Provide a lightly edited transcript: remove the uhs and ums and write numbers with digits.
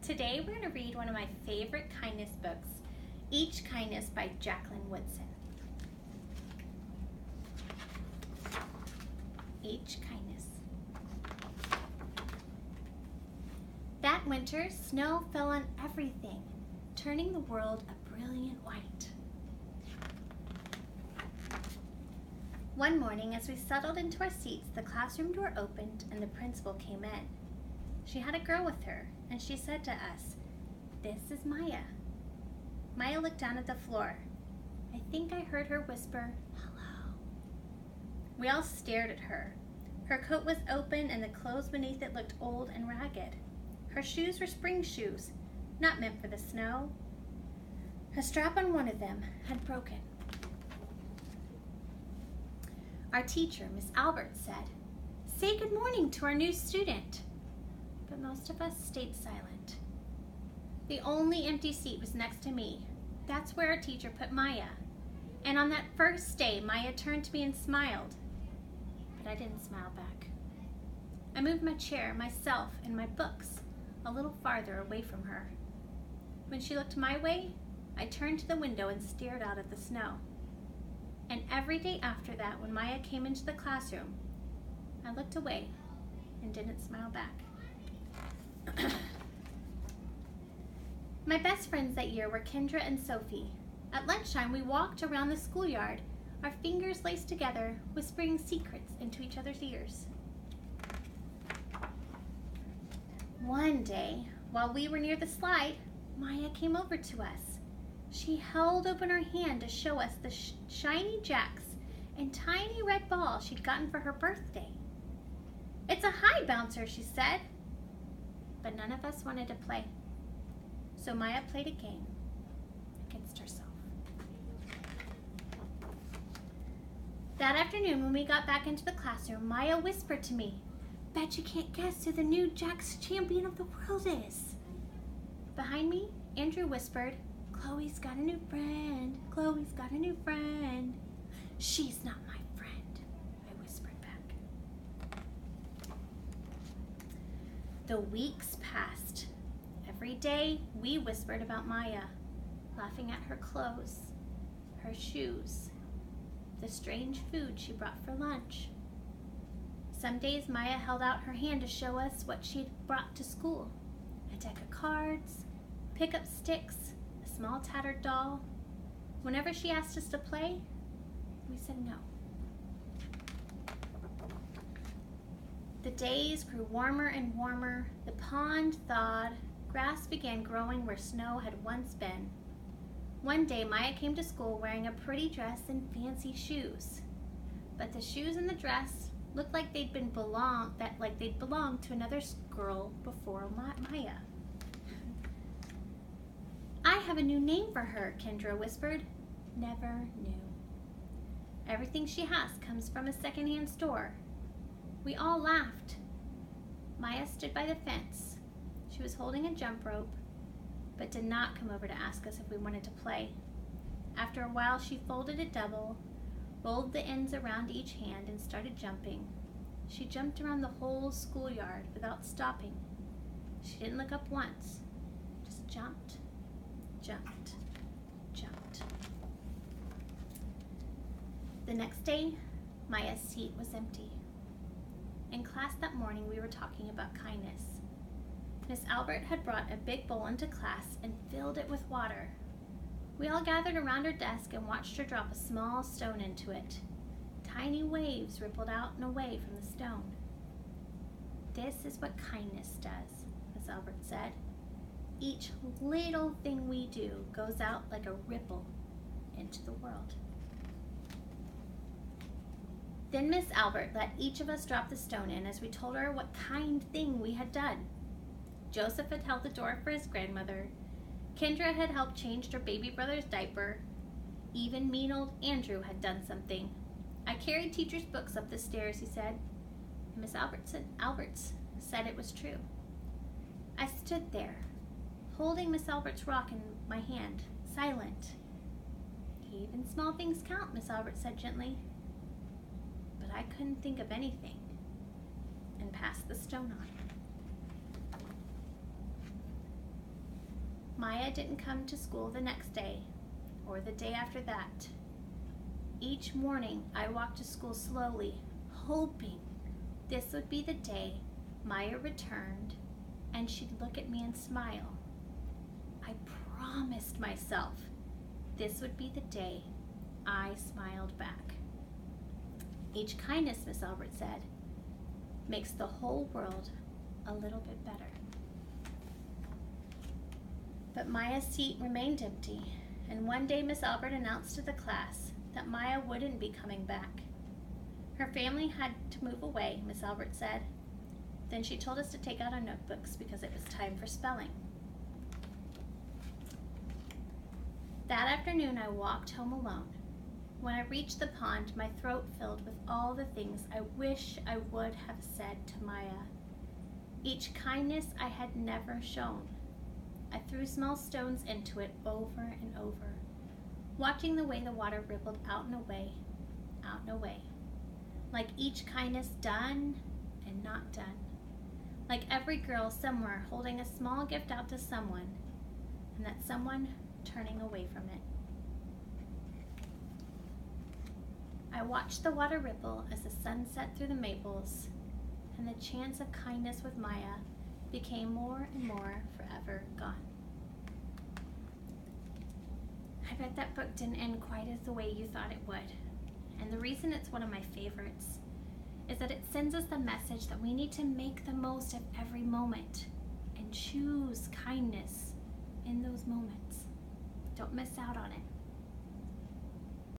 Today we're going to read one of my favorite kindness books, Each Kindness by Jacqueline Woodson. Each Kindness. That winter, snow fell on everything, turning the world a brilliant white. One morning, as we settled into our seats, the classroom door opened and the principal came in. She had a girl with her, and she said to us, "This is Maya." Maya looked down at the floor. I think I heard her whisper, "Hello." We all stared at her. Her coat was open and the clothes beneath it looked old and ragged. Her shoes were spring shoes, not meant for the snow. A strap on one of them had broken. Our teacher, Miss Albert, said, "Say good morning to our new student." But most of us stayed silent. The only empty seat was next to me. That's where our teacher put Maya. And on that first day, Maya turned to me and smiled. But I didn't smile back. I moved my chair, myself, and my books a little farther away from her. When she looked my way, I turned to the window and stared out at the snow. And every day after that, when Maya came into the classroom, I looked away and didn't smile back. My best friends that year were Kendra and Sophie. At lunchtime, we walked around the schoolyard, our fingers laced together, whispering secrets into each other's ears. One day, while we were near the slide, Maya came over to us. She held open her hand to show us the shiny jacks and tiny red ball she'd gotten for her birthday. "It's a high bouncer," she said. But none of us wanted to play. So Maya played a game against herself. That afternoon, when we got back into the classroom, Maya whispered to me, "Bet you can't guess who the new Jack's champion of the world is." Behind me, Andrew whispered, "Chloe's got a new friend. Chloe's got a new friend." "She's not my friend," I whispered back. The weeks passed. Every day, we whispered about Maya, laughing at her clothes, her shoes, the strange food she brought for lunch. Some days, Maya held out her hand to show us what she'd brought to school: a deck of cards, pickup sticks, a small tattered doll. Whenever she asked us to play, we said no. The days grew warmer and warmer. The pond thawed. Grass began growing where snow had once been. One day, Maya came to school wearing a pretty dress and fancy shoes. But the shoes and the dress looked like they'd belonged to another girl before Maya. "I have a new name for her," Kendra whispered. "Never knew. Everything she has comes from a secondhand store." We all laughed. Maya stood by the fence. She was holding a jump rope, but did not come over to ask us if we wanted to play. After a while, she folded it double, rolled the ends around each hand, and started jumping. She jumped around the whole schoolyard without stopping. She didn't look up once, just jumped, jumped, jumped. The next day, Maya's seat was empty. In class that morning, we were talking about kindness. Miss Albert had brought a big bowl into class and filled it with water. We all gathered around her desk and watched her drop a small stone into it. Tiny waves rippled out and away from the stone. "This is what kindness does," Miss Albert said. "Each little thing we do goes out like a ripple into the world." Then Miss Albert let each of us drop the stone in as we told her what kind thing we had done. Joseph had held the door for his grandmother. Kendra had helped change her baby brother's diaper. Even mean old Andrew had done something. "I carried teacher's books up the stairs," he said. And Miss Alberts said it was true. I stood there, holding Miss Albert's rock in my hand, silent. "Even small things count," Miss Albert said gently. But I couldn't think of anything, and passed the stone on. Maya didn't come to school the next day or the day after that. Each morning I walked to school slowly, hoping this would be the day Maya returned and she'd look at me and smile. I promised myself this would be the day I smiled back. Each kindness, Miss Albert said, makes the whole world a little bit better. But Maya's seat remained empty, and one day Miss Albert announced to the class that Maya wouldn't be coming back. Her family had to move away, Miss Albert said. Then she told us to take out our notebooks because it was time for spelling. That afternoon I walked home alone. When I reached the pond, my throat filled with all the things I wish I would have said to Maya. Each kindness I had never shown. I threw small stones into it over and over, watching the way the water rippled out and away, out and away. Like each kindness done and not done. Like every girl somewhere holding a small gift out to someone, and that someone turning away from it. I watched the water ripple as the sun set through the maples, and the chance of kindness with Maya became more and more forever gone. I bet that book didn't end quite as the way you thought it would. And the reason it's one of my favorites is that it sends us the message that we need to make the most of every moment and choose kindness in those moments. Don't miss out on it.